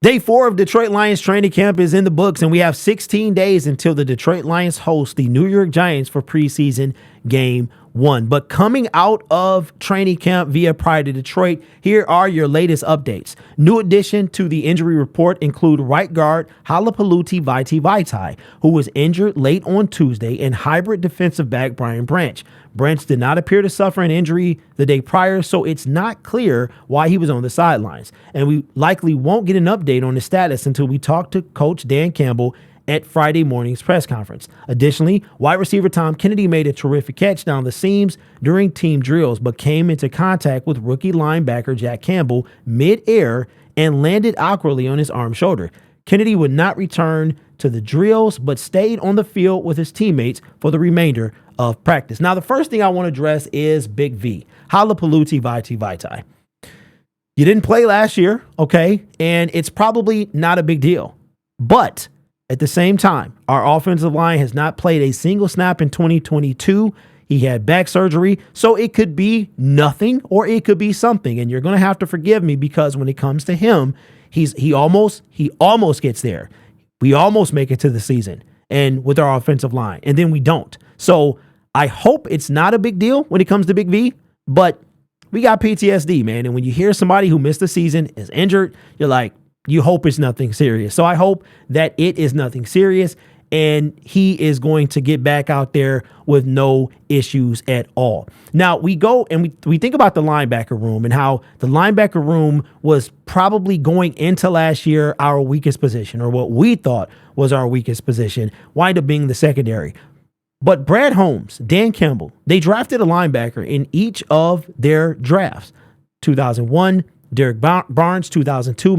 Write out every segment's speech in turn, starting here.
Day 4 of Detroit Lions training camp is in the books, and we have 16 days until the Detroit Lions host the New York Giants for preseason game 1. But coming out of training camp via Pride to Detroit, here are your latest updates. New addition to the injury report include right guard Halapoulivaati Vaitai, who was injured late on Tuesday, and hybrid defensive back Brian Branch. Branch did not appear to suffer an injury the day prior, so it's not clear why he was on the sidelines. And we likely won't get an update on his status until we talk to Coach Dan Campbell at Friday morning's press conference. Additionally, wide receiver Tom Kennedy made a terrific catch down the seams during team drills, but came into contact with rookie linebacker Jack Campbell mid-air and landed awkwardly on his arm shoulder. Kennedy would not return to the drills, but stayed on the field with his teammates for the remainder of practice. Now, the first thing I want to address is Big V, Halapoulivaati Vaitai. You didn't play last year, okay? And it's probably not a big deal. But at the same time, our offensive line has not played a single snap in 2022. He had back surgery, so it could be nothing or it could be something. And you're going to have to forgive me because when it comes to him, he almost gets there. We almost make it to the season and with our offensive line, and then we don't. So I hope it's not a big deal when it comes to Big V, but we got PTSD, man. And when you hear somebody who missed the season is injured, you're like, you hope it's nothing serious. So I hope that it is nothing serious and he is going to get back out there with no issues at all. Now we go and we think about the linebacker room and how the linebacker room was probably going into last year our weakest position, or what we thought was our weakest position, wind up being the secondary. But Brad Holmes, Dan Campbell, they drafted a linebacker in each of their drafts. 2001, Derek Barnes, 2002,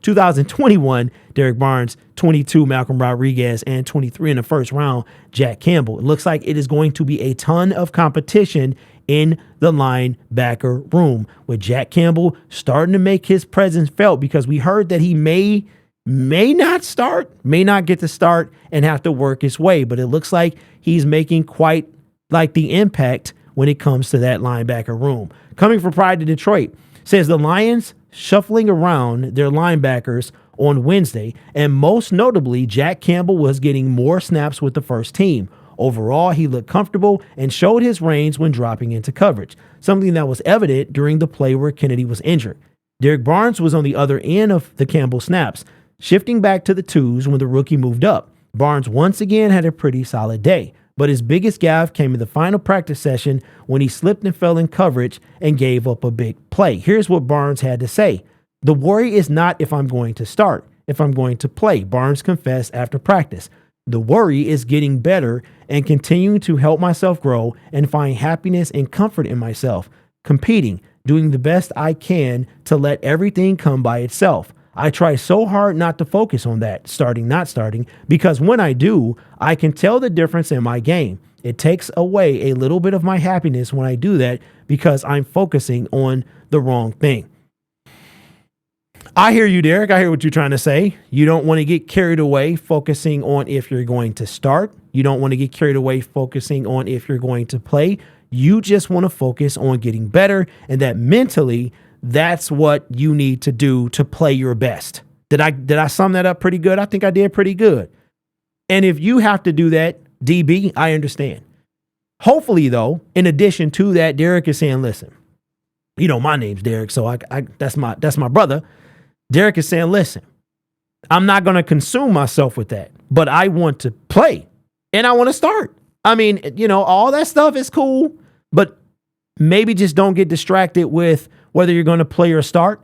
2021, Derek Barnes, 22, Malcolm Rodriguez, and 23 in the first round, Jack Campbell. It looks like it is going to be a ton of competition in the linebacker room, with Jack Campbell starting to make his presence felt, because we heard that he may not get to start and have to work his way, but it looks like he's making quite like the impact when it comes to that linebacker room. Coming from Pride to Detroit, says the Lions shuffling around their linebackers on Wednesday, and most notably, Jack Campbell was getting more snaps with the first team. Overall, he looked comfortable and showed his range when dropping into coverage, something that was evident during the play where Kennedy was injured. Derek Barnes was on the other end of the Campbell snaps, shifting back to the twos when the rookie moved up. Barnes once again had a pretty solid day, but his biggest gaffe came in the final practice session when he slipped and fell in coverage and gave up a big play. Here's what Barnes had to say. "The worry is not if I'm going to start, if I'm going to play," Barnes confessed after practice. "The worry is getting better and continuing to help myself grow and find happiness and comfort in myself, competing, doing the best I can to let everything come by itself. I try so hard not to focus on that, starting, not starting, because when I do, I can tell the difference in my game. It takes away a little bit of my happiness when I do that because I'm focusing on the wrong thing." I hear you, Derek. I hear what you're trying to say. You don't want to get carried away focusing on if you're going to start. You don't want to get carried away focusing on if you're going to play. You just want to focus on getting better, and that mentally, that's what you need to do to play your best. Did I sum that up pretty good? I think I did pretty good. And if you have to do that, DB, I understand. Hopefully, though, in addition to that, Derek is saying, listen, you know, my name's Derek, so I that's my brother. Derek is saying, listen, I'm not going to consume myself with that, but I want to play and I want to start. I mean, you know, all that stuff is cool, but maybe just don't get distracted with whether you're going to play or start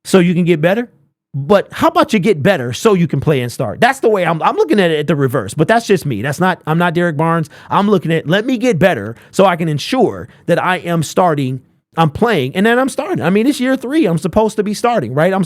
so you can get better. But how about you get better so you can play and start? That's the way I'm looking at it, at the reverse, but that's just me. I'm not Derek Barnes. I'm looking at, let me get better so I can ensure that I am starting, I'm playing, and then I'm starting. I mean, it's year 3. I'm supposed to be starting, right? I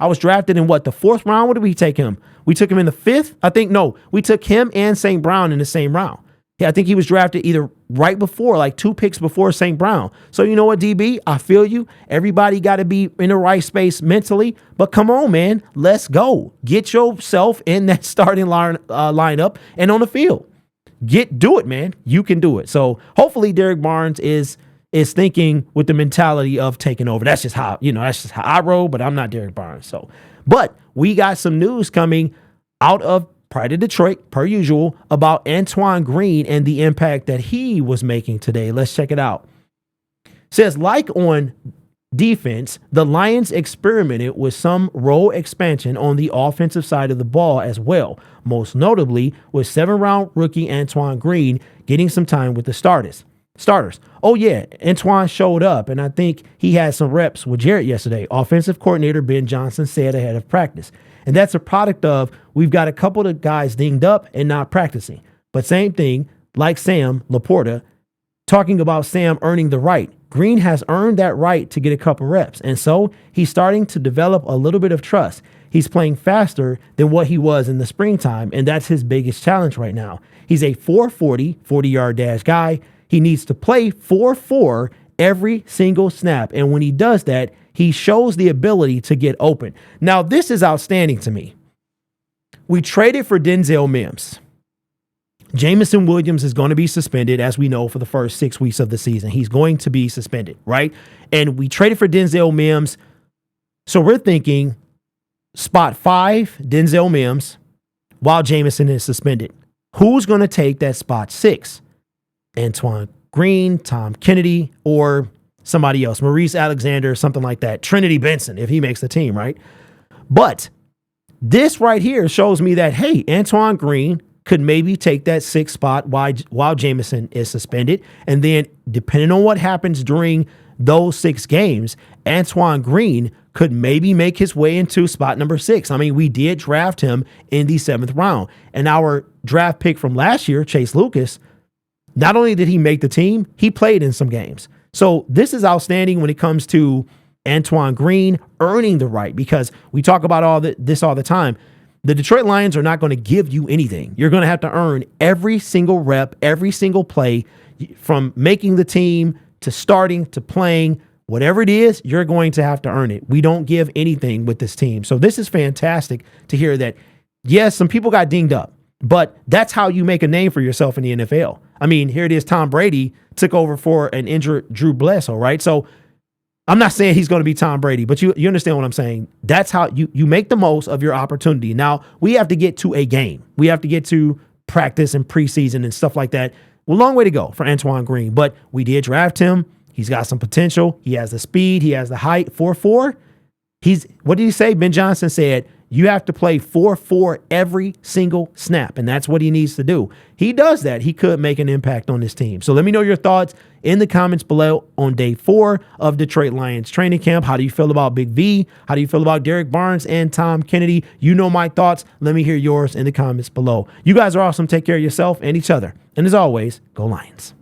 was drafted in what, the 4th round? What did we take him? We took him in the 5th? I think, no, we took him and St. Brown in the same round. Yeah, I think he was drafted either right before, like 2 picks before St. Brown. So you know what, DB? I feel you. Everybody got to be in the right space mentally. But come on, man. Let's go. Get yourself in that starting lineup and on the field. Do it, man. You can do it. So hopefully Derek Barnes is is thinking with the mentality of taking over. That's just how I roll, but I'm not Derek Barnes. So, but we got some news coming out of Pride of Detroit, per usual, about Antoine Green and the impact that he was making today. Let's check it out. It says, like on defense, the Lions experimented with some role expansion on the offensive side of the ball as well, most notably with 7th-round rookie Antoine Green getting some time with the starters. Oh yeah, Antoine showed up, and I think he had some reps with Jarrett yesterday, offensive coordinator Ben Johnson said ahead of practice. And that's a product of we've got a couple of guys dinged up and not practicing. But same thing, like Sam Laporta, talking about Sam earning the right. Green has earned that right to get a couple reps. And so he's starting to develop a little bit of trust. He's playing faster than what he was in the springtime, and that's his biggest challenge right now. He's a 40-yard dash guy. He needs to play 4-4 every single snap. And when he does that, he shows the ability to get open. Now, this is outstanding to me. We traded for Denzel Mims. Jameson Williams is going to be suspended, as we know, for the first 6 weeks of the season. He's going to be suspended, right? And we traded for Denzel Mims. So we're thinking spot 5, Denzel Mims, while Jameson is suspended. Who's going to take that spot 6? Antoine Green, Tom Kennedy, or somebody else, Maurice Alexander, something like that. Trinity Benson, if he makes the team, right? But this right here shows me that, hey, Antoine Green could maybe take that 6th spot while Jameson is suspended. And then depending on what happens during those 6 games, Antoine Green could maybe make his way into spot number 6. I mean, we did draft him in the 7th round. And our draft pick from last year, Chase Lucas, not only did he make the team, he played in some games. So this is outstanding when it comes to Antoine Green earning the right, because we talk about this all the time. The Detroit Lions are not going to give you anything. You're going to have to earn every single rep, every single play, from making the team to starting to playing. Whatever it is, you're going to have to earn it. We don't give anything with this team. So this is fantastic to hear that, yes, some people got dinged up, but that's how you make a name for yourself in the NFL. I mean, here it is. Tom Brady took over for an injured Drew Bledsoe, right? So I'm not saying he's going to be Tom Brady, but you understand what I'm saying. That's how you make the most of your opportunity. Now, we have to get to a game. We have to get to practice and preseason and stuff like that. A long way to go for Antoine Green, but we did draft him. He's got some potential. He has the speed. He has the height. 4-4. What did he say? Ben Johnson said, you have to play 4-4 every single snap, and that's what he needs to do. He does that. He could make an impact on this team. So let me know your thoughts in the comments below on day 4 of Detroit Lions training camp. How do you feel about Big V? How do you feel about Derek Barnes and Tom Kennedy? You know my thoughts. Let me hear yours in the comments below. You guys are awesome. Take care of yourself and each other. And as always, go Lions.